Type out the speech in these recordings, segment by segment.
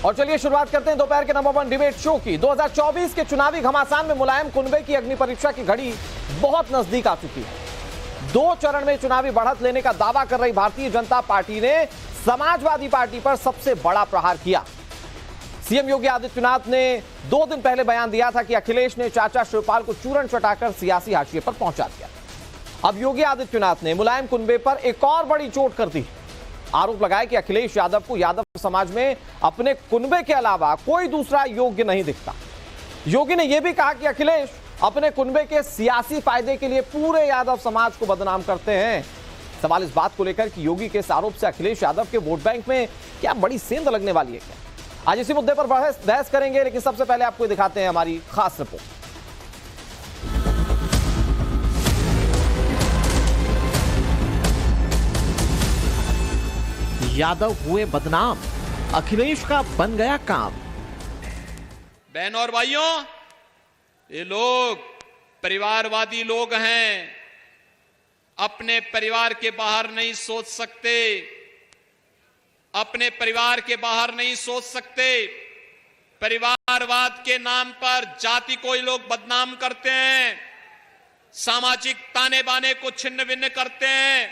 और चलिए शुरुआत करते हैं दोपहर के नंबर 1 डिबेट शो की। 2024 के चुनावी घमासान में मुलायम कुनबे की अग्नि परीक्षा की घड़ी बहुत नजदीक आ चुकी है। 2 चरण में चुनावी बढ़त लेने का दावा कर रही भारतीय जनता पार्टी ने समाजवादी पार्टी पर सबसे बड़ा प्रहार किया। सीएम योगी आदित्यनाथ ने 2 दिन पहले बयान दिया था कि अखिलेश ने चाचा शिवपाल को चूरन चटाकर सियासी हाशिए पर पहुंचा दिया। अब योगी आदित्यनाथ ने मुलायम कुनबे पर एक और बड़ी चोट कर दी। आरोप लगाया कि अखिलेश यादव को यादव समाज में अपने कुनबे के अलावा कोई दूसरा योग्य नहीं दिखता। योगी ने यह भी कहा कि अखिलेश अपने कुनबे के सियासी फायदे के लिए पूरे यादव समाज को बदनाम करते हैं। सवाल इस बात को लेकर कि योगी के इस आरोप से अखिलेश यादव के वोट बैंक में क्या बड़ी सेंध लगने वाली है क्या? आज इसी मुद्दे पर बहस करेंगे, लेकिन सबसे पहले आपको दिखाते हैं हमारी खास रिपोर्ट। यादव हुए बदनाम, अखिलेश का बन गया काम। बहनों और भाइयों, ये लोग परिवारवादी लोग हैं, अपने परिवार के बाहर नहीं सोच सकते, अपने परिवार के बाहर नहीं सोच सकते। परिवारवाद के नाम पर जाति को ये लोग बदनाम करते हैं, सामाजिक ताने बाने को छिन्न भिन्न करते हैं,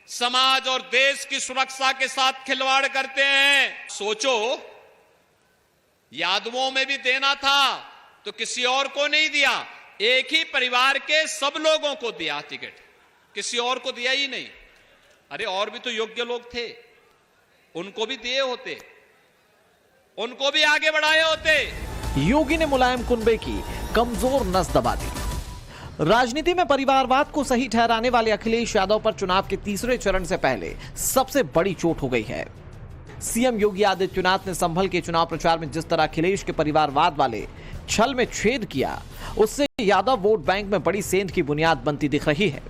समाज और देश की सुरक्षा के साथ खिलवाड़ करते हैं। सोचो, यादवों में भी देना था तो किसी और को नहीं दिया, एक ही परिवार के सब लोगों को दिया टिकट, किसी और को दिया ही नहीं। अरे और भी तो योग्य लोग थे, उनको भी दिए होते, उनको भी आगे बढ़ाए होते। योगी ने मुलायम कुनबे की कमजोर नस दबा दी। राजनीति में परिवारवाद को सही ठहराने वाले अखिलेश यादव पर चुनाव के तीसरे चरण से पहले सबसे बड़ी चोट हो गई है। सीएम योगी आदित्यनाथ ने संभल के चुनाव प्रचार में जिस तरह अखिलेश के परिवारवाद वाले छल में छेद किया, उससे यादव वोट बैंक में बड़ी सेंध की बुनियाद बनती दिख रही है।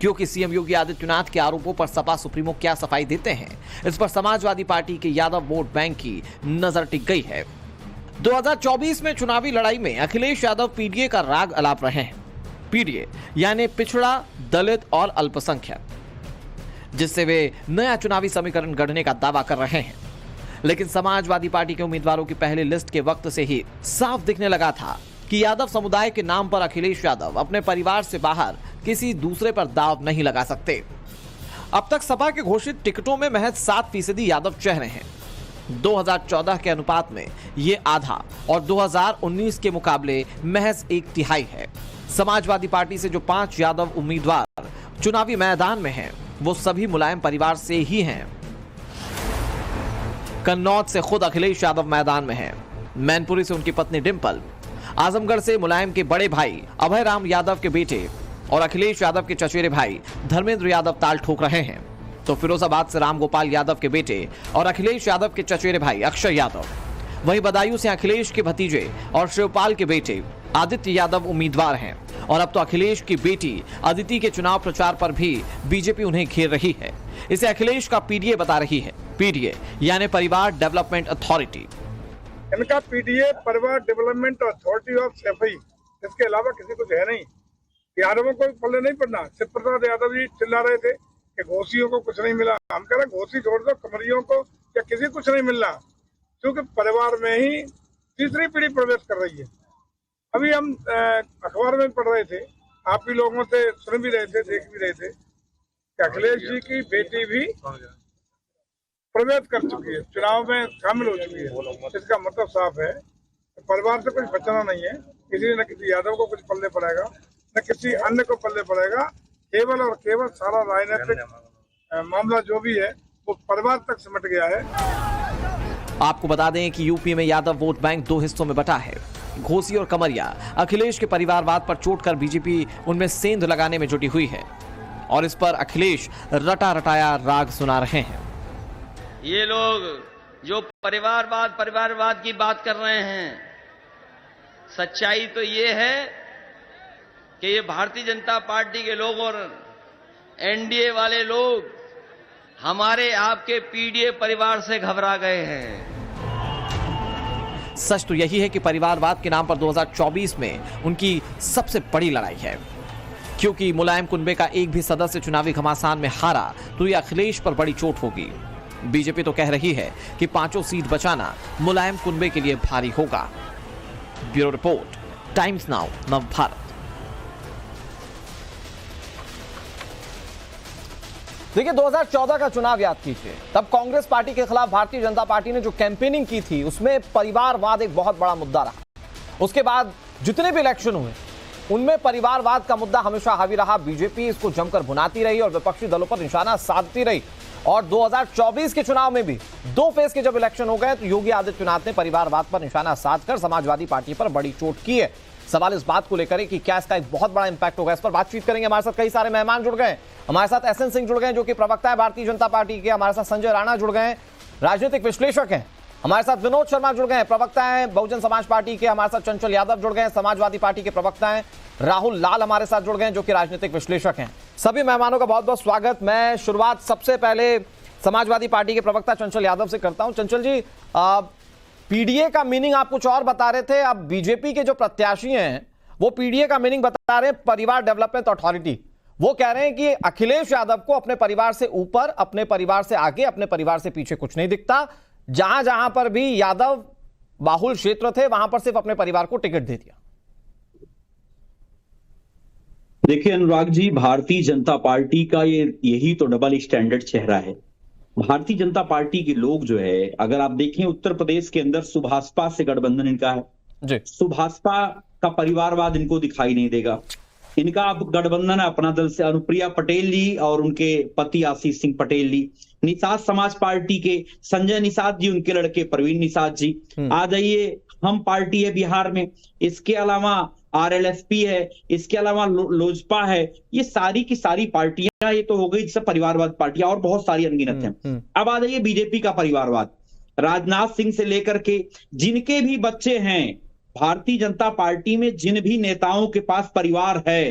क्योंकि सीएम योगी आदित्यनाथ के आरोपों पर सपा सुप्रीमो क्या सफाई देते हैं, इस पर समाजवादी पार्टी के यादव वोट बैंक की नजर टिक गई है। 2024 में चुनावी लड़ाई में अखिलेश यादव पीडीए का राग अलाप रहे हैं। पीडीए यानी पिछड़ा, दलित और अल्पसंख्यक, जिससे वे नया चुनावी समीकरण गढ़ने का दावा कर रहे हैं। लेकिन समाजवादी पार्टी के उम्मीदवारों की पहली लिस्ट के वक्त से ही साफ दिखने लगा था कि यादव समुदाय के नाम पर अखिलेश यादव अपने परिवार से बाहर किसी दूसरे पर दांव नहीं लगा सकते। अब तक सपा के घोषित टिकटों में महज 7% यादव चेहरे हैं। 2014 के अनुपात में ये आधा और 2019 के मुकाबले महज 1/3 है। समाजवादी पार्टी से जो 5 यादव उम्मीदवार चुनावी मैदान में हैं, वो सभी मुलायम परिवार से ही हैं। कन्नौज से खुद अखिलेश यादव मैदान में हैं, मैनपुरी से उनकी पत्नी डिंपल, आजमगढ़ से मुलायम के बड़े भाई अभय राम यादव के बेटे और अखिलेश यादव के चचेरे भाई धर्मेंद्र यादव ताल ठोक रहे हैं। तो फिरोजाबाद से राम गोपाल यादव के बेटे और अखिलेश यादव के चचेरे भाई अक्षय यादव, वहीं बदायूं से अखिलेश के भतीजे और शिवपाल के बेटे आदित्य यादव उम्मीदवार हैं। और अब तो अखिलेश की बेटी अदिति के चुनाव प्रचार पर भी बीजेपी उन्हें घेर रही है। इसे अखिलेश का पीडीए बता रही है। पीडीए यानी परिवार डेवलपमेंट अथॉरिटी। इनका पीडीए परिवार डेवलपमेंट अथॉरिटी ऑफ सफाई, इसके अलावा किसी कुछ है नहीं। यादवों को पल्ले नहीं पड़ना। शिव प्रसाद यादव जी चिल्ला रहे थे कि घोषियों को कुछ नहीं मिला। हम कह रहे घोषी छोड़ दो, कमरियों को या किसी कुछ नहीं मिलना, क्योंकि परिवार में ही तीसरी पीढ़ी प्रवेश कर रही है। अभी हम अखबार में पढ़ रहे थे, आप भी लोगों से सुन भी रहे थे, देख भी रहे थे कि अखिलेश जी की बेटी भी प्रवेश कर चुकी है, चुनाव में शामिल हो चुकी है। इसका मतलब साफ है, परिवार से कुछ बचना नहीं है। किसी न किसी यादव को कुछ पल्ले पड़ेगा, न किसी अन्य को पल्ले पड़ेगा। केवल और केवल सारा राजनीतिक मामला जो भी है वो परिवार तक सिमट गया है। आपको बता दें कि यूपी में यादव वोट बैंक 2 हिस्सों में बटा है, घोसी और कमरिया। अखिलेश के परिवारवाद पर चोट कर बीजेपी उनमें सेंध लगाने में जुटी हुई है और इस पर अखिलेश रटा रटाया राग सुना रहे हैं। ये लोग जो परिवारवाद की बात कर रहे हैं, सच्चाई तो ये है कि ये भारतीय जनता पार्टी के लोग और एनडीए वाले लोग हमारे आपके पीडीए परिवार से घबरा गए हैं। सच तो यही है कि परिवारवाद के नाम पर 2024 में उनकी सबसे बड़ी लड़ाई है, क्योंकि मुलायम कुनबे का एक भी सदस्य चुनावी घमासान में हारा तो ये अखिलेश पर बड़ी चोट होगी। बीजेपी तो कह रही है कि 5 सीट बचाना मुलायम कुनबे के लिए भारी होगा। Bureau report, times now, Navbharat. देखिए 2014 का चुनाव याद कीजिए, तब कांग्रेस पार्टी के खिलाफ भारतीय जनता पार्टी ने जो कैंपेनिंग की थी उसमें परिवारवाद एक बहुत बड़ा मुद्दा रहा। उसके बाद जितने भी इलेक्शन हुए उनमें परिवारवाद का मुद्दा हमेशा हावी रहा। बीजेपी इसको जमकर भुनाती रही और विपक्षी दलों पर निशाना साधती रही। और 2024 के चुनाव में भी 2 फेज के जब इलेक्शन हो गए तो योगी आदित्यनाथ ने परिवारवाद पर निशाना साधकर समाजवादी पार्टी पर बड़ी चोट की है। सवाल इस बात को लेकर है कि क्या इसका एक बहुत बड़ा इंपैक्ट होगा। इस पर बातचीत करेंगे। हमारे साथ कई सारे मेहमान जुड़ गए। हमारे साथ एसएन सिंह जुड़ गए जो कि प्रवक्ता है भारतीय जनता पार्टी के। हमारे साथ संजय राणा जुड़ गए, राजनीतिक विश्लेषक हैं। हमारे साथ विनोद शर्मा जुड़ गए, प्रवक्ता हैं बहुजन समाज पार्टी के। हमारे साथ चंचल यादव जुड़ गए, समाजवादी पार्टी के प्रवक्ता हैं। राहुल लाल हमारे साथ जुड़ गए जो कि राजनीतिक विश्लेषक हैं। सभी मेहमानों का बहुत बहुत स्वागत। मैं शुरुआत सबसे पहले समाजवादी पार्टी के प्रवक्ता चंचल यादव से करता हूं। चंचल जी, पीडीए का मीनिंग आप कुछ और बता रहे थे। अब बीजेपी के जो प्रत्याशी हैं वो पीडीए का मीनिंग बता रहे हैं परिवार डेवलपमेंट अथॉरिटी। वो कह रहे हैं कि अखिलेश यादव को अपने परिवार से ऊपर, अपने परिवार से आगे, अपने परिवार से पीछे कुछ नहीं दिखता। जहां जहां पर भी यादव बाहुल क्षेत्र थे वहां पर सिर्फ अपने परिवार को टिकट दे दिया। देखिए अनुराग जी, भारतीय जनता पार्टी का यही तो डबल स्टैंडर्ड चेहरा है। भारतीय जनता पार्टी के लोग जो है, अगर आप देखें उत्तर प्रदेश के अंदर सुभाषपा से गठबंधन इनका है जी। सुभाषपा का परिवारवाद इनको दिखाई नहीं देगा। इनका अब गठबंधन है अपना दल से अनुप्रिया पटेल जी और उनके पति आशीष सिंह पटेल जी। निषाद समाज पार्टी के संजय निषाद जी, उनके लड़के प्रवीण निषाद जी। आ जाइए, हम पार्टी है बिहार में। इसके अलावा आरएलएसपी है, इसके अलावा लोजपा है। ये सारी की सारी पार्टियां, ये तो हो गई जैसे परिवारवाद पार्टियां, और बहुत सारी अनगिनत हैं। अब आ जाइए बीजेपी का परिवारवाद। राजनाथ सिंह से लेकर के जिनके भी बच्चे हैं, भारतीय जनता पार्टी में जिन भी नेताओं के पास परिवार है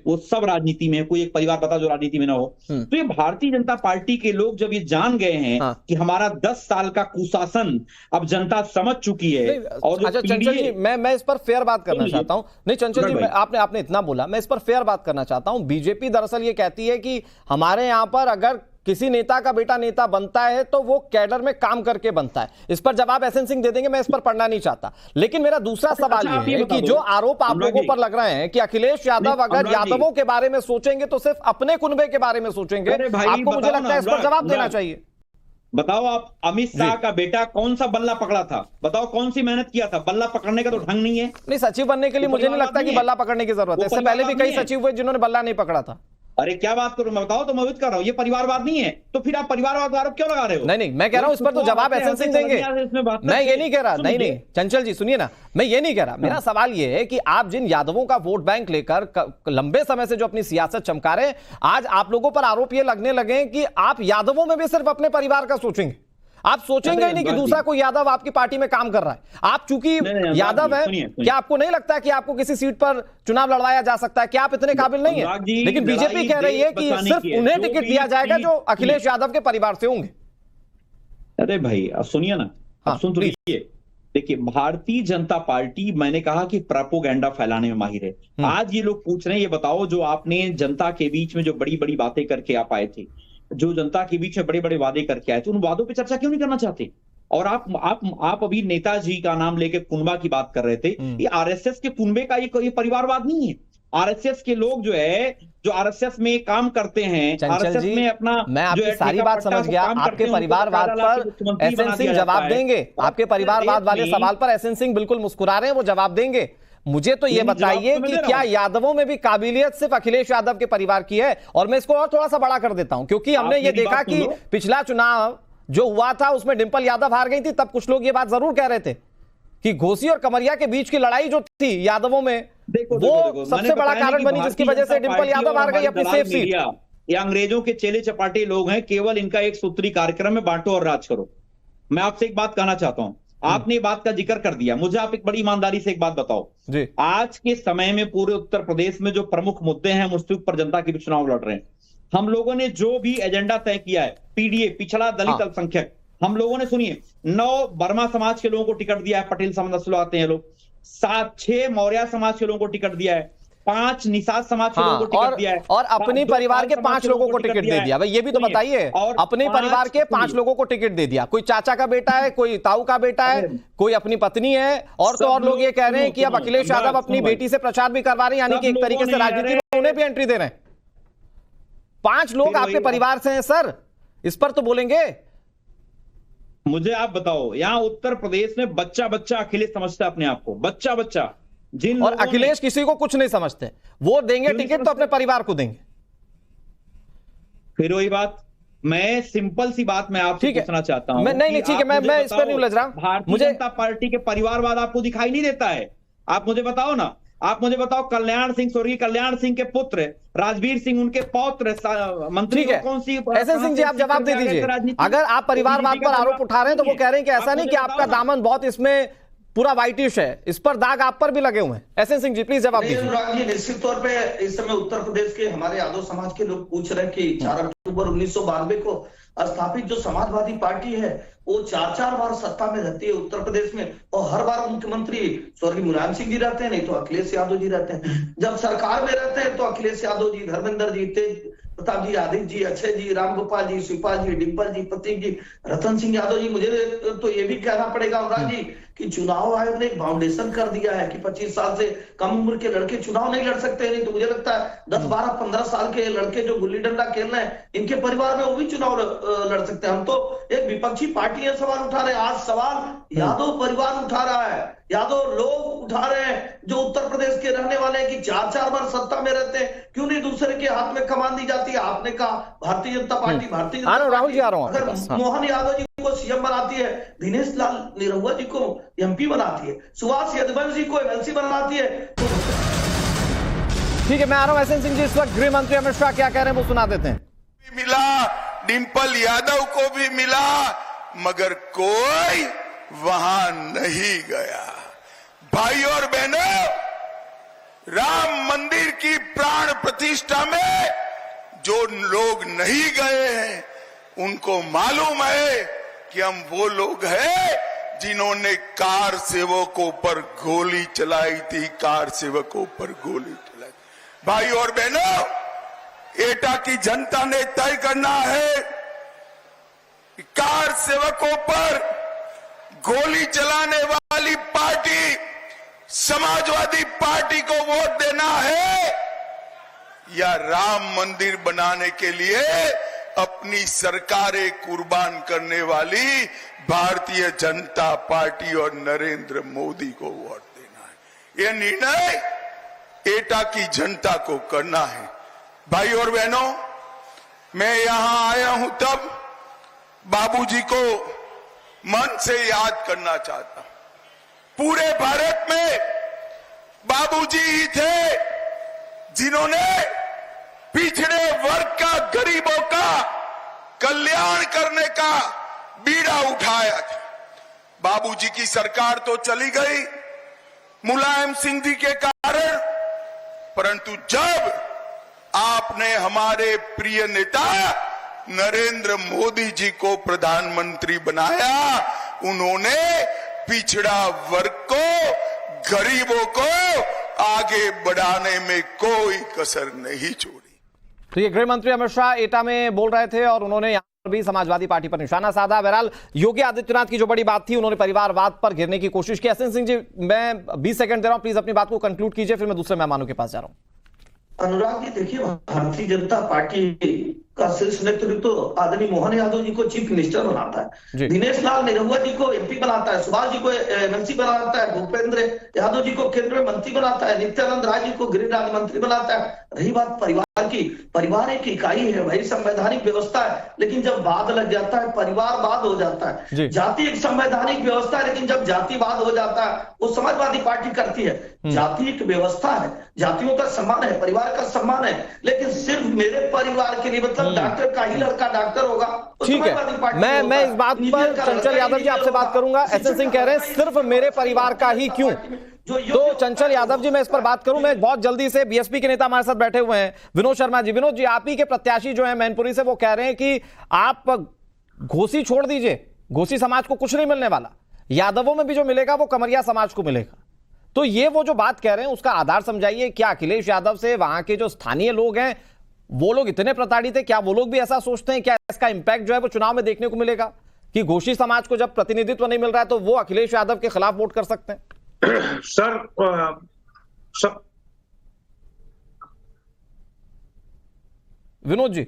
वो सब राजनीति में है। कोई एक परिवार बता जो राजनीति में ना हो। तो ये भारतीय जनता पार्टी के लोग जब ये जान गए हैं कि हमारा 10 साल का कुशासन अब जनता समझ चुकी है। और अच्छा चंचल जी, मैं इस पर फेयर बात करना चाहता हूं। नहीं चंचल जी, आपने इतना बोला, मैं इस पर फेयर बात करना चाहता हूं। बीजेपी दरअसल ये कहती है कि हमारे यहां पर अगर किसी नेता का बेटा नेता बनता है तो वो कैडर में काम करके बनता है। इस पर जवाब एसएन सिंह दे देंगे, मैं इस पर पढ़ना नहीं चाहता। लेकिन मेरा दूसरा सवाल ये है कि जो आरोप आप लोगों पर लग रहे हैं कि अखिलेश यादव अगर यादवों के बारे में सोचेंगे तो सिर्फ अपने कुनबे के बारे में सोचेंगे, आपको मुझे लगता है इस पर जवाब देना चाहिए। बताओ आप, अमित शाह का बेटा कौन सा बल्ला पकड़ा था? बताओ कौन सी मेहनत किया था? बल्ला पकड़ने का तो ढंग नहीं है। नहीं, सचिव बनने के लिए मुझे नहीं लगता कि बल्ला पकड़ने की जरूरत है। इससे पहले भी कई सचिव हुए जिन्होंने बल्ला नहीं पकड़ा था। अरे क्या बात करूं मैं, बताओ तो मैं कर रहा हूं। ये परिवारवाद नहीं है तो फिर आप परिवारवाद आरोप क्यों लगा रहे हो? नहीं, मैं कह रहा हूं इस पर तो जवाब एसएन सिंह देंगे। मैं ये नहीं कह रहा। नहीं, चंचल जी सुनिए ना, मैं ये नहीं कह रहा। मेरा सवाल ये है कि आप जिन यादवों का वोट बैंक लेकर लंबे समय से जो अपनी सियासत चमका रहे हैं, आज आप लोगों पर आरोप ये लगने लगे कि आप यादवों में भी सिर्फ अपने परिवार का सोचेंगे। आप सोचेंगे ही नहीं कि दूसरा कोई यादव आपकी पार्टी में काम कर रहा है। आप चूंकि यादव है, क्या आपको नहीं लगता कि आपको किसी सीट पर चुनाव लड़वाया जा सकता है? क्या आप इतने काबिल नहीं है? लेकिन बीजेपी कह रही है कि सिर्फ उन्हें टिकट दिया जाएगा जो अखिलेश यादव के परिवार से होंगे। अरे भाई सुनिए ना, आप सुन तो लीजिए। देखिए भारतीय जनता पार्टी, मैंने कहा कि प्रोपेगेंडा फैलाने में माहिर है। आज ये लोग पूछ रहे हैं, ये बताओ जो आपने जनता के बीच में जो बड़ी बड़ी बातें करके आप आए थे, जो जनता के बीच में बड़े बड़े वादे करके आए थे, उन वादों पे चर्चा क्यों नहीं करना चाहते? और आप अभी नेताजी का नाम लेके कुनबा की बात कर रहे थे। ये आरएसएस के कुनबे का ये परिवारवाद नहीं है। आरएसएस के लोग जो है, जो आरएसएस में काम करते हैं, आरएसएस में अपना, मैं आपकी सारी बात समझ गया। आपके परिवारवाद पर एसएन सिंह जवाब देंगे। आपके परिवारवाद वाले सवाल पर एसएन सिंह बिल्कुल मुस्कुरा रहे हैं, वो जवाब देंगे। मुझे तो ये बताइए कि क्या यादवों में भी काबिलियत सिर्फ अखिलेश यादव के परिवार की है? और मैं इसको और थोड़ा सा बड़ा कर देता हूं, क्योंकि हमने ये देखा कि पिछला चुनाव जो हुआ था उसमें डिंपल यादव हार गई थी। तब कुछ लोग ये बात जरूर कह रहे थे कि घोसी और कमरिया के बीच की लड़ाई जो थी यादवों में, वो सबसे बड़ा कारण बनी जिसकी वजह से डिंपल यादव हार गई अपनी सेफ सीट। ये अंग्रेजों के चेले चपाटे लोग हैं, केवल इनका एक सूत्री कार्यक्रम में बांटो और राज करो। मैं आपसे एक बात कहना चाहता हूं, आपने बात का जिक्र कर दिया, मुझे आप एक बड़ी ईमानदारी से एक बात बताओ जी। आज के समय में पूरे उत्तर प्रदेश में जो प्रमुख मुद्दे हैं, उसके ऊपर जनता के बीच चुनाव लड़ रहे हैं। हम लोगों ने जो भी एजेंडा तय किया है, पीडीए पिछड़ा दलित अल्पसंख्यक, हम लोगों ने सुनिए 9 वर्मा समाज के लोगों को टिकट दिया है, पटेल समाज से आते हैं लोग। 6 मौर्य समाज के लोगों को टिकट दिया है। 5 निषाद समाज के हाँ, लोगों को टिकट दिया है और अपने 2 परिवार के 5 समाज लोगों को टिकट दे दिया। भाई ये भी तो सुनिए, बताइए, और अपने परिवार के 5 लोगों को टिकट दे दिया। कोई चाचा का बेटा है, कोई ताऊ का बेटा है, कोई अपनी पत्नी है, और तो और लोग ये कह रहे हैं कि अब अखिलेश यादव अपनी बेटी से प्रचार भी करवा रहे हैं, यानी कि एक तरीके से राजनीति में उन्हें भी एंट्री दे रहे हैं। 5 लोग आपके परिवार से हैं सर, इस पर तो बोलेंगे। मुझे आप बताओ, यहां उत्तर प्रदेश में बच्चा बच्चा अखिलेश समझता है अपने आप को, बच्चा बच्चा। जिन और अखिलेश किसी को कुछ नहीं समझते, वो देंगे टिकट तो अपने परिवार को देंगे। फिर वही बात, मैं सिंपल सी बात मैं आपसे पूछना चाहता हूं। नहीं ठीक है, मैं इस पर नहीं उलझ रहा। भारतीय जनता पार्टी के परिवारवाद आपको दिखाई नहीं देता है? आप मुझे बताओ ना, आप मुझे बताओ, कल्याण सिंह, स्वर्गीय कल्याण सिंह के पुत्र राजवीर सिंह, उनके पौत्र मंत्री को कौन सी एसएन सिंह जी आप जवाब दे दीजिए। अगर आप परिवारवाद पर आरोप उठा रहे हैं तो वो कह रहे हैं कि ऐसा नहीं कि आपका दामन बहुत इसमें पूरा व्हाइटिश है, इस पर दाग आप पर भी लगे हुए हैं। एसएन सिंह जी प्लीज जवाब दीजिए। अनुराग जी, निश्चित तौर पे इस समय उत्तर प्रदेश के हमारे यादव समाज के लोग पूछ रहे हैं कि 4 अक्टूबर 1992 को स्थापित जो समाजवादी पार्टी है वो 4 बार सत्ता में रहती है उत्तर प्रदेश में, और हर बार मुख्यमंत्री स्वर्गीय मुलायम सिंह जी रहते हैं, नहीं तो अखिलेश यादव जी रहते हैं। जब सरकार में रहते हैं तो अखिलेश यादव जी, धर्मेंद्र जी, तेज प्रताप जी, आदित्य जी, अक्षय जी, रामगोपाल जी, शिवपाल जी, डिम्पल जी, प्रतीक जी, रतन सिंह यादव जी। मुझे तो ये भी कहना पड़ेगा अनुराग जी कि चुनाव आयोग ने एक फाउंडेशन कर दिया है कि 25 साल से कम उम्र के लड़के चुनाव नहीं लड़ सकते। नहीं तो मुझे लगता है 10, 12, 15 साल के लड़के जो गुल्ली डंडा खेल रहे हैं, इनके परिवार में वो भी चुनाव लड़ सकते हैं। हम तो एक विपक्षी पार्टी है सवाल उठा रहे हैं, आज सवाल यादव परिवार उठा रहा है, यादव लोग उठा रहे हैं जो उत्तर प्रदेश के रहने वाले हैं कि 4 बार सत्ता में रहते हैं, क्यों नहीं दूसरे के हाथ में कमान दी जाती है? आपने कहा भारतीय जनता पार्टी, भारतीय जनता राहुल जी आ रहा हूं, अगर मोहन यादव जी को सीएम बनाती है, दिनेश लाल निरहुआ जी को एमपी बनाती है, सुभाष यादव जी को एमएलसी बनाती है, तो ठीक है मैं आ रहा हूं। एसएन सिंह जी, इस वक्त गृह मंत्री अमित शाह क्या कह रहे हैं वो सुना देते हैं। मिला, डिंपल यादव को भी मिला, मगर कोई वहां नहीं गया। भाई और बहनों, राम मंदिर की प्राण प्रतिष्ठा में जो लोग नहीं गए हैं उनको मालूम है कि हम वो लोग हैं जिन्होंने कार सेवकों पर गोली चलाई थी, कार सेवकों पर गोली चलाई। भाई और बहनों, एटा की जनता ने तय करना है कि कार सेवकों पर गोली चलाने वाली पार्टी समाजवादी पार्टी को वोट देना है या राम मंदिर बनाने के लिए अपनी सरकारें कुर्बान करने वाली भारतीय जनता पार्टी और नरेंद्र मोदी को वोट देना है। यह निर्णय एटा की जनता को करना है। भाई और बहनों, मैं यहां आया हूं तब बाबूजी को मन से याद करना चाहता हूं। पूरे भारत में बाबूजी ही थे जिन्होंने पिछड़े वर्ग का, गरीबों का कल्याण करने का बीड़ा उठाया था। बाबूजी की सरकार तो चली गई मुलायम सिंह जी के कारण, परंतु जब आपने हमारे प्रिय नेता नरेंद्र मोदी जी को प्रधानमंत्री बनाया, उन्होंने पिछड़ा वर्ग को, गरीबों को आगे बढ़ाने में कोई कसर नहीं छोड़ी। तो ये गृह मंत्री अमित शाह एटा में बोल रहे थे और उन्होंने यहां पर भी समाजवादी पार्टी पर निशाना साधा। बहरहाल योगी आदित्यनाथ की जो बड़ी बात थी, उन्होंने परिवारवाद पर घेरने की कोशिश की। एसएन सिंह जी, मैं 20 सेकंड दे रहा हूं, प्लीज अपनी बात को कंक्लूड कीजिए, फिर मैं दूसरे मेहमानों के पास जा रहा हूं। अनुराग जी देखिए, भारतीय जनता पार्टी का शीर्ष नेतृत्व तो आदरणीय मोहन यादव जी को चीफ मिनिस्टर बनाता है, दिनेश लाल निरहुआ जी को एमपी बनाता है, सुभाष जी को एमएलसी बनाता है, भूपेंद्र यादव जी को केंद्रीय मंत्री बनाता है, नित्यानंद राय जी को गृह राज्य मंत्री बनाता है। रही बात परिवार की, परिवार एक इकाई है भाई, संवैधानिक व्यवस्था है, लेकिन जब वाद लग जाता है परिवारवाद हो जाता है। जाति एक संवैधानिक व्यवस्था है, लेकिन जब जातिवाद हो जाता है वो समाजवादी पार्टी करती है। जाति एक व्यवस्था है, जातियों का सम्मान है, परिवार का सम्मान है, लेकिन सिर्फ मेरे परिवार के लिए, मतलब डॉक्टर का ही लड़का डॉक्टर होगा, ठीक है। मैं इस बात पर चंचल यादव जी आपसे बात करूंगा। एसएन सिंह कह रहे हैं सिर्फ मेरे परिवार का ही क्यों, तो चंचल यादव जी मैं इस पर बात करूं। मैं बहुत जल्दी से, बीएसपी के नेता हमारे साथ बैठे हुए हैं, विनोद शर्मा जी। विनोद जी, आप ही के प्रत्याशी जो है मैनपुरी से, वो कह रहे हैं कि आप घोसी छोड़ दीजिए, घोसी समाज को कुछ नहीं मिलने वाला, यादवों में भी जो मिलेगा वो कमरिया समाज को मिलेगा। तो ये वो जो बात कह रहे हैं उसका आधार समझाइए। क्या अखिलेश यादव से वहां के जो स्थानीय लोग हैं वो लोग इतने प्रताड़ित है? क्या वो लोग भी ऐसा सोचते हैं? क्या इसका इंपैक्ट जो है वो चुनाव में देखने को मिलेगा कि घोषी समाज को जब प्रतिनिधित्व नहीं मिल रहा है तो वो अखिलेश यादव के खिलाफ वोट कर सकते हैं? Sir Vinod ji,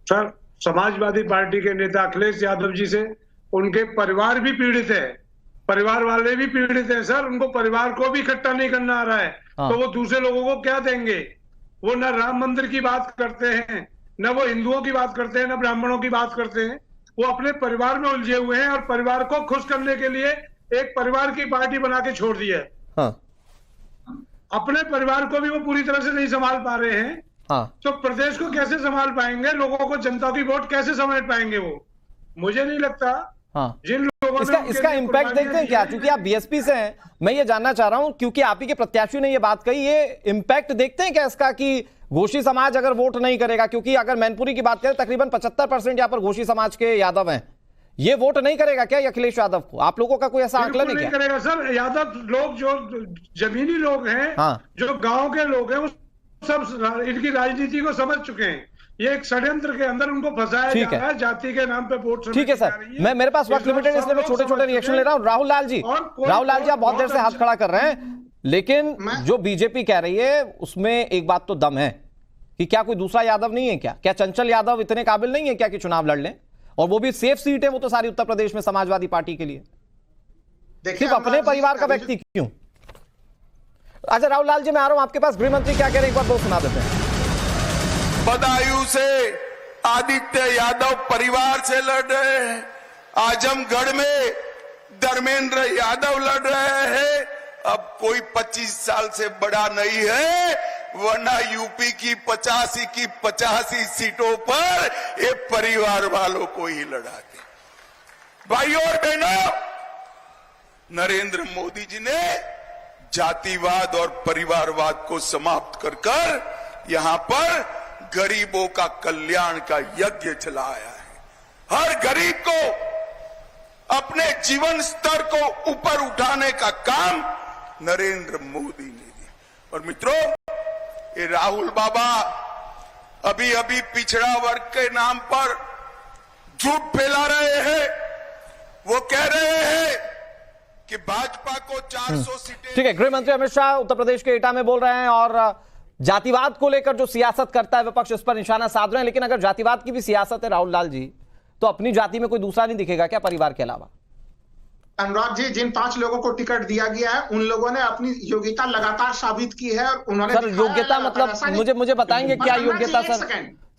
sir, Samajwadi party के नेता अखिलेश यादव जी से उनके परिवार भी पीड़ित है, परिवार वाले भी पीड़ित हैं सर। उनको परिवार को भी इकट्ठा नहीं करना आ रहा है, तो वो दूसरे लोगों को क्या देंगे? वो न राम मंदिर की बात करते हैं, न वो हिंदुओं की बात करते हैं, न ब्राह्मणों की बात करते हैं। वो अपने परिवार में उलझे हुए हैं और परिवार को खुश करने के लिए एक परिवार की पार्टी बना के छोड़ दी है। अपने परिवार को भी वो पूरी तरह से नहीं संभाल पा रहे हैं, तो प्रदेश को कैसे संभाल पाएंगे? लोगों को, जनता की वोट कैसे समेट पाएंगे? वो मुझे नहीं लगता। जिन लोगों इसका इंपैक्ट देखते हैं क्या? क्योंकि आप बीएसपी से हैं, मैं ये जानना चाह रहा हूं, क्योंकि आप ही के प्रत्याशी ने ये बात कही, ये इंपैक्ट देखते हैं क्या इसका कि घोषी समाज अगर वोट नहीं करेगा? क्योंकि अगर मैनपुरी की बात करें तकरीबन 75% यहां पर घोषी समाज के यादव हैं, ये वोट नहीं करेगा क्या अखिलेश यादव को? आप लोगों का कोई ऐसा आंकलन है क्या? नहीं करेगा सर। यादव लोग जो जमीनी लोग हैं, जो गांव के लोग हैं, वो सब इनकी राजनीति को समझ चुके हैं। ये एक षड्यंत्र के अंदर उनको फंसाया जा रहा है, जाति के नाम पे वोट। ठीक है सर, मैं मेरे पास वक्त लिमिटेड इसलिए मैं छोटे छोटे रिएक्शन ले रहा हूं। राहुल लाल जी आप बहुत देर से हाथ खड़ा कर रहे हैं, लेकिन जो बीजेपी कह रही है उसमें एक बात तो दम है कि क्या कोई दूसरा यादव नहीं है क्या? क्या चंचल यादव इतने काबिल नहीं है क्या कि चुनाव लड़ लें? और वो भी सेफ सीट है वो तो सारी उत्तर प्रदेश में समाजवादी पार्टी के लिए। सिर्फ अपने परिवार का व्यक्ति क्यों? अच्छा राहुल लाल जी, मैं आ रहा हूं आपके पास। गृह मंत्री क्या कह रहे हैं, एक बार वो सुना देते हैं। बदायूं से आदित्य यादव परिवार से लड़ रहे हैं, आजमगढ़ में धर्मेंद्र यादव लड़ रहे हैं। अब कोई 25 साल से बड़ा नहीं है, वरना यूपी की 85 सीटों पर ये परिवार वालों को ही लड़ाते। भाइयों और बहनों, नरेंद्र मोदी जी ने जातिवाद और परिवारवाद को समाप्त कर यहां पर गरीबों का कल्याण का यज्ञ चलाया है। हर गरीब को अपने जीवन स्तर को ऊपर उठाने का काम नरेंद्र मोदी ने दिया। और मित्रों, ये राहुल बाबा अभी अभी पिछड़ा वर्ग के नाम पर झूठ फैला रहे हैं। वो कह रहे हैं कि भाजपा को 400 सीटें। ठीक है, गृह मंत्री अमित शाह उत्तर प्रदेश के एटा में बोल रहे हैं और जातिवाद को लेकर जो सियासत करता है विपक्ष उस पर निशाना साध रहे हैं। लेकिन अगर जातिवाद की भी सियासत है राहुल लाल जी, तो अपनी जाति में कोई दूसरा नहीं दिखेगा क्या परिवार के अलावा? अनुराग जी, जिन 5 लोगों को टिकट दिया गया है उन लोगों ने अपनी योग्यता लगातार साबित की है और उन्होंने सर योग्यता मतलब मुझे बताएंगे क्या योग्यता? सर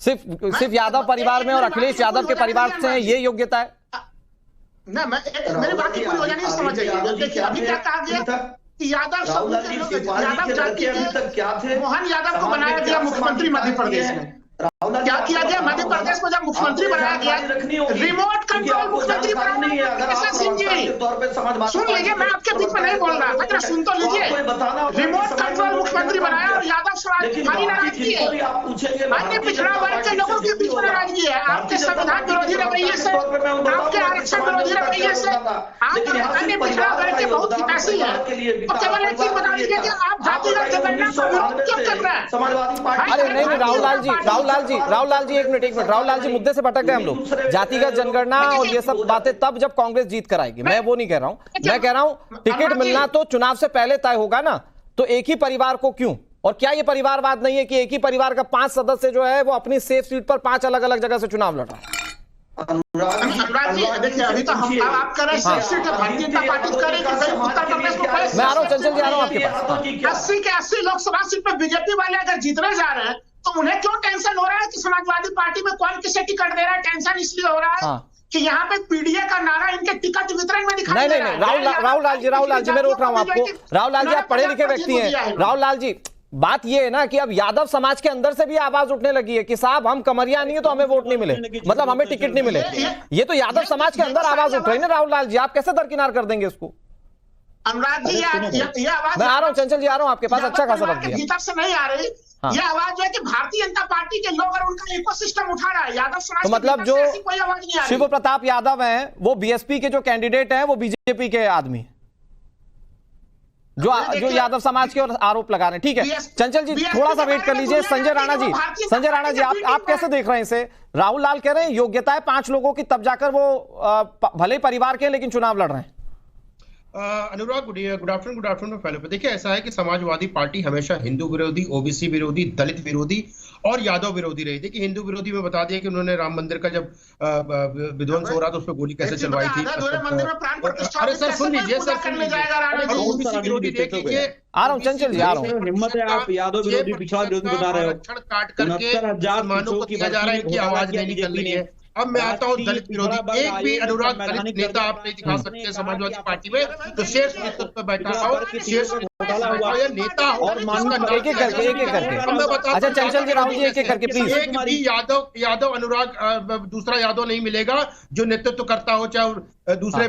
सिर्फ यादव परिवार में और अखिलेश यादव के परिवार से ये योग्यता है ना? मेरी बात पूरी हो जानी समझ जाइए। देखिए अभी तक कहा गया कि यादव जाति के मोहन यादव को बनाया गया मुख्यमंत्री मध्य प्रदेश में। क्या किया गया मध्य प्रदेश में? जब मुख्यमंत्री बनाया गया, रिमोट कंट्रोल मुख्यमंत्री बनाया सिंह जी। सुन लीजिए, मैं आपके बीच में नहीं बोल रहा था, सुन तो लीजिए। रिमोट कंट्रोल मुख्यमंत्री बनाया और यादव समाज हमारी नाराजगी है, अन्य पिछड़ा वर्ग के लोगों के बीच में नाराजगी है। आपके संविधान विरोधी रवैये से, आपके आरक्षण विरोधी रवैये से, आप अन्य पिछड़ा वर्ग के बहुत हितैषी है। तो केवल एक चीज बता दीजिए कि आप जातिगत जनगणना का विरोध क्यों कर रहे हैं? अरे नहीं, राहुल लाल जी एक मिनट राहुल लाल जी, मुद्दे से भटक गए हम लोग। जातिगत जनगणना और ये सब बातें तब जब कांग्रेस जीत कर आएगी, मैं वो नहीं कह रहा हूं। मैं कह रहा हूं टिकट मिलना तो चुनाव से पहले तय होगा ना, तो एक ही परिवार को क्यों? और क्या ये परिवारवाद नहीं है कि एक ही परिवार का 5 सदस्य जो है वो अपनी सेफ सीट पर 5 अलग अलग जगह से चुनाव लड़ रहा है? अनुराग जी देखिए, अभी तो हम आप कर रहे हैं सीट भारतीय जनता पार्टी कर रही है उत्तर प्रदेश को। मैं आ रहा हूं, चंचल जी आ रहा हूं आपके पास। 80 के 80 लोकसभा सीट पर बीजेपी वाले अगर जीतने जा रहे हैं तो उन्हें क्यों टेंशन हो रहा है कि समाजवादी पार्टी में कौन किसे टिकट दे रहा है? टेंशन इसलिए हो रहा है कि यहाँ पे पीडीए का नारा इनके टिकट वितरण में दिखाई दे रहा है। राहुल लाल जी मैं रोक रहा हूं आपको। राहुल लाल जी आप पढ़े लिखे व्यक्ति हैं। राहुल लाल जी, बात ये है ना कि अब यादव समाज के अंदर से भी आवाज उठने लगी है कि साहब हम कमरिया नहीं है तो हमें वोट नहीं मिले, मतलब हमें टिकट नहीं मिले। ये तो यादव समाज के अंदर आवाज उठ रही है ना राहुल लाल जी, आप कैसे दरकिनार कर देंगे इसको? अनुराग जी ये आवाज, मैं आ रहा हूं चंचल जी, आ रहा हूं आपके पास। अच्छा खासा वक्त दिया। भीतर से नहीं आ रही ये आवाज जो है कि भारतीय जनता पार्टी के लोग और उनका इकोसिस्टम उठा रहा है। यादव समाज तो मतलब जो कोई आवाज नहीं आ रही। शिव प्रताप यादव हैं वो बीएसपी के जो कैंडिडेट हैं वो बीजेपी के आदमी। जो यादव समाज के और आरोप लगा रहे हैं। ठीक है चंचल जी, थोड़ा सा वेट कर लीजिए। संजय राणा जी, आप कैसे देख रहे हैं इसे? राहुल लाल कह रहे हैं योग्यता है 5 लोगों की, तब जाकर वो भले परिवार के लेकिन चुनाव लड़ रहे हैं। अनुराग, गुड आफ्टरनून पहले पे देखिए, ऐसा है कि समाजवादी पार्टी हमेशा हिंदू विरोधी, ओबीसी विरोधी, दलित विरोधी और यादव विरोधी रही। देखिए हिंदू विरोधी में बता दिया कि उन्होंने राम मंदिर का जब विध्वंस हो रहा था उस पर गोली कैसे चलवाई थी। अरे सर सुन लीजिए, ओबीसी विरोधी देख लीजिए। आ रहा हूँ चंचल जी, आ रहा हूँ। हिम्मत है आप यादव विरोधी, पिछड़ा विरोधी बता रहे हो। काट करके मुसलमानों को दिया जा रहा है, इनकी आवाज नहीं निकल रही है। अब मैं आता हूँ दलित विरोधी। एक भी अनुराग दलित नेता आप नहीं दिखा सकते समाजवादी पार्टी में, तो शीर्ष नेतृत्व पे बैठा हो, शीर्ष नेता हो। एक एक करके अच्छा चंचल जी, राहुल जी, एक एक करके प्लीज। एक भी यादव अनुराग दूसरा यादव नहीं मिलेगा जो नेतृत्व करता हो, चाहे दूसरे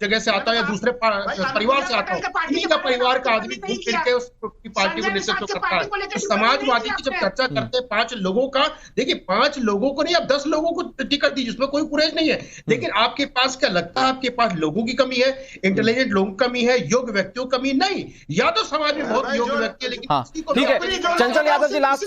जगह से आता हो या दूसरे परिवार से आता हो। इसी का परिवार का आदमी घूम फिर के उसकी पार्टी को नेतृत्व करता है। तो समाजवादी की जब चर्चा करते हैं 5 लोगों का, देखिए 5 लोगों को नहीं, अब 10 लोगों को टिकट दीजिए, उसमें कोई कुरेज नहीं है। लेकिन आपके पास क्या लगता है, आपके पास लोगों की कमी है, इंटेलिजेंट लोगों की कमी है, योग्य व्यक्तियों की कमी नहीं। यादव समाज में बहुत योग्य व्यक्ति है, लेकिन ठीक है चंचल यादव जी, लास्ट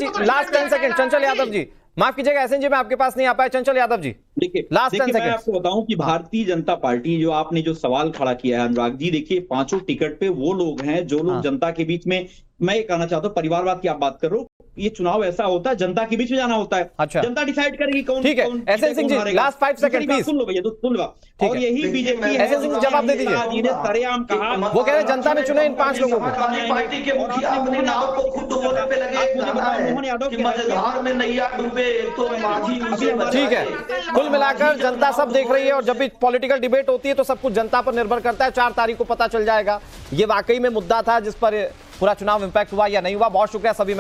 10 सेकंड। चंचल यादव जी, माफ कीजिएगा एसएन जी, मैं आपके पास नहीं आ पाया। चंचल यादव जी देखिए, लास्ट 10 सेकंड। मैं आपको बताऊं कि भारतीय जनता पार्टी, जो आपने जो सवाल खड़ा किया है अनुराग जी, देखिए 5 टिकट पे वो लोग हैं जो लोग जनता के बीच में, मैं ये कहना चाहता हूँ परिवारवाद की आप बात कर रहे हो, ये चुनाव ऐसा होता है जनता के बीच में जाना होता है। अच्छा, जनता डिसाइड करेगी कौन। ठीक है SN Singh ji, last 5 second please. सुन लो भैया, तो सुन लो। और यही बीजेपी एसएन सिंह जवाब दे दीजिए। सरेआम कहा, वो कह रहे हैं जनता ने चुने इन 5 लोगों को। पार्टी के मुखिया अपने नाम को खुद होने पे लगे, कि मझधार में नैया डूबे तो माझी उसे बचाए। ठीक है, कुल मिलाकर जनता सब देख रही है, और जब भी पॉलिटिकल डिबेट होती है तो सब कुछ जनता पर निर्भर करता है। 4 तारीख को पता चल जाएगा ये वाकई में मुद्दा था जिस पर पूरा चुनाव इंपैक्ट हुआ या नहीं हुआ। बहुत शुक्रिया सभी में।